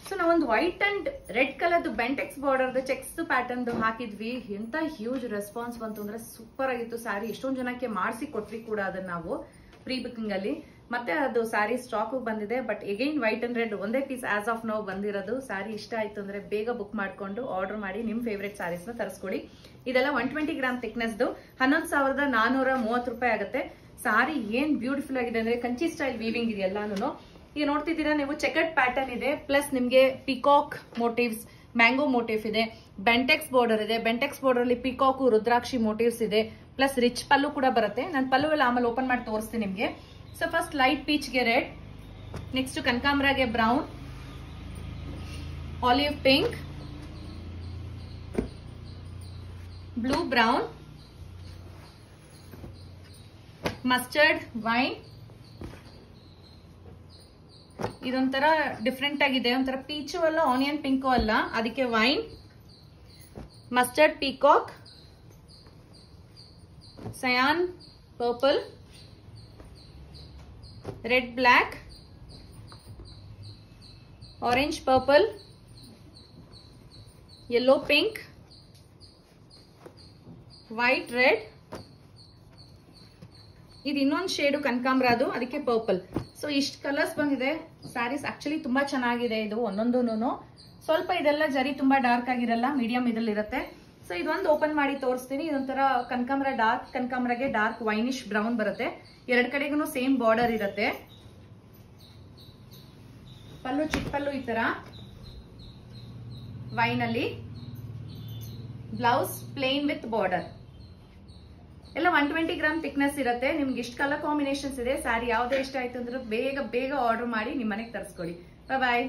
So ನಾವೊಂದು white and red ಕಲರ್ದು Bentex border cheques pattern ಹಾಕಿದ್ವಿ. ಎಂತ ಹ್ಯೂಜ್ ರೆಸ್ಪಾನ್ಸ್ ಬಂತು ಅಂದ್ರೆ ಸೂಪರ್ ಆಗಿತ್ತು ಸ್ಯಾರಿ. ಎಷ್ಟೊಂದು ಜನಕ್ಕೆ ಮಾಡಿಸಿ ಕೊಟ್ವಿ ಕೂಡ ಅದನ್ನ ನಾವು ಪ್ರೀ ಬುಕಿಂಗ್ ಅಲ್ಲಿ. ಮತ್ತೆ ಅದು ಸ್ಯಾರಿ ಸ್ಟಾಕ್ ಬಂದಿದೆ. But again white and red ಒಂದೇ ಪೀಸ್ ಆಸ್ ಆಫ್ ನೌ ಬಂದಿರೋದು. ಸ್ಯಾರಿ ಇಷ್ಟ ಆಯ್ತು ಅಂದ್ರೆ ಬೇಗ ಬುಕ್ ಮಾಡ್ಕೊಂಡು ಆರ್ಡರ್ ಮಾಡಿ ನಿಮ್ ಫೇವ್ರೇಟ್ ಸ್ಯಾರೀಸ್ ನ ತರಿಸ್ಕೊಳ್ಳಿ. ಇದೆಲ್ಲ 120 ಗ್ರಾಮ್ ಥಿಕ್ನೆಸ್ 11,430 ರೂಪಾಯಿ ಆಗುತ್ತೆ. ಸಾರಿ ಏನ್ ಬ್ಯೂಟಿಫುಲ್ ಆಗಿದೆ ಅಂದ್ರೆ ಕಂಚಿ ಸ್ಟೈಲ್ ವೀವಿಂಗ್ ಇದೆ ಎಲ್ಲಾನು. ಈಗ ನೋಡ್ತಿದ್ದೀರಾ ನೀವು, ಚೆಕರ್ಡ್ ಪ್ಯಾಟರ್ನ್ ಇದೆ, ಪ್ಲಸ್ ನಿಮ್ಗೆ ಪಿಕಾಕ್ ಮೋಟಿವ್ಸ್, ಮ್ಯಾಂಗೋ ಮೋಟಿವ್ ಇದೆ, ಬೆಂಟೆಕ್ಸ್ ಬಾರ್ಡರ್ ಇದೆ. ಬೆಂಟೆಕ್ಸ್ ಬಾರ್ಡರ್ ಅಲ್ಲಿ ಪಿಕಾಕ್ ರುದ್ರಾಕ್ಷಿ ಮೋಟಿವ್ಸ್ ಇದೆ, ಪ್ಲಸ್ ರಿಚ್ ಪಲ್ಲು ಕೂಡ ಬರುತ್ತೆ. ನಾನು ಪಲ್ಲು ಎಲ್ಲ ಆಮೇಲೆ ಓಪನ್ ಮಾಡಿ ತೋರಿಸ್ತೀನಿ ನಿಮ್ಗೆ. ಸೊ ಫಸ್ಟ್ ಲೈಟ್ ಪೀಚ್ಗೆ ರೆಡ್, ನೆಕ್ಸ್ಟ್ ಕನಕಾಂಬರಾಗೆ brown, olive pink, blue brown, mustard wine. ಇದೊಂಥರ ಡಿಫ್ರೆಂಟ್ ಆಗಿದೆ, ಒಂಥರ ಪೀಚು ಅಲ್ಲ ಆನಿಯನ್ ಪಿಂಕು ಅಲ್ಲ, ಅದಕ್ಕೆ wine, mustard peacock, cyan purple, red black, orange purple, yellow pink, white red. ಇದು ಇನ್ನೊಂದು ಶೇಡು ಕನಕಾಂಬರಾದು, ಅದಕ್ಕೆ ಪರ್ಪಲ್. ಸೊ ಇಷ್ಟು ಕಲರ್ಸ್ ಬಂದಿದೆ. ಸ್ಯಾರೀಸ್ ಆಕ್ಚುಲಿ ತುಂಬಾ ಚೆನ್ನಾಗಿದೆ. ಇದು ಒಂದೊಂದು ಸ್ವಲ್ಪ ಇದೆಲ್ಲ ಜರಿ ತುಂಬಾ ಡಾರ್ಕ್ ಆಗಿರಲ್ಲ, ಮೀಡಿಯಂ ಇದ್ರಲ್ಲಿ ಇರುತ್ತೆ. ಸೊ ಇದೊಂದು ಓಪನ್ ಮಾಡಿ ತೋರಿಸ್ತೀನಿ. ಇದೊಂಥರ ಕನಕಾಂಬರ, ಡಾರ್ಕ್ ಕನಕಾಂಬರಾಗೆ ಡಾರ್ಕ್ ವೈನಿಶ್ ಬ್ರೌನ್ ಬರುತ್ತೆ. ಎರಡ್ ಕಡೆಗೂ ಸೇಮ್ ಬಾರ್ಡರ್ ಇರುತ್ತೆ. ಪಲ್ಲು ಚಿಕ್ಕ ಪಲ್ಲು ಈ ತರ ವೈನ್ ಅಲ್ಲಿ, ಬ್ಲೌಸ್ ಪ್ಲೇನ್ ವಿತ್ ಬಾರ್ಡರ್. ಎಲ್ಲ 120 ಗ್ರಾಮ್ ಥಿಕ್ನೆಸ್ ಇರುತ್ತೆ. ನಿಮ್ಗೆ ಇಷ್ಟು ಕಲರ್ ಕಾಂಬಿನೇಷನ್ಸ್ ಇದೆ. ಸ್ಯಾರಿ ಯಾವ್ದೇ ಇಷ್ಟ ಆಯ್ತು ಅಂದ್ರೆ ಬೇಗ ಆರ್ಡರ್ ಮಾಡಿ ನಿಮ್ಮ ಮನೆಗೆ ತರಿಸ್ಕೊಳ್ಳಿ. ಬಾಯ್.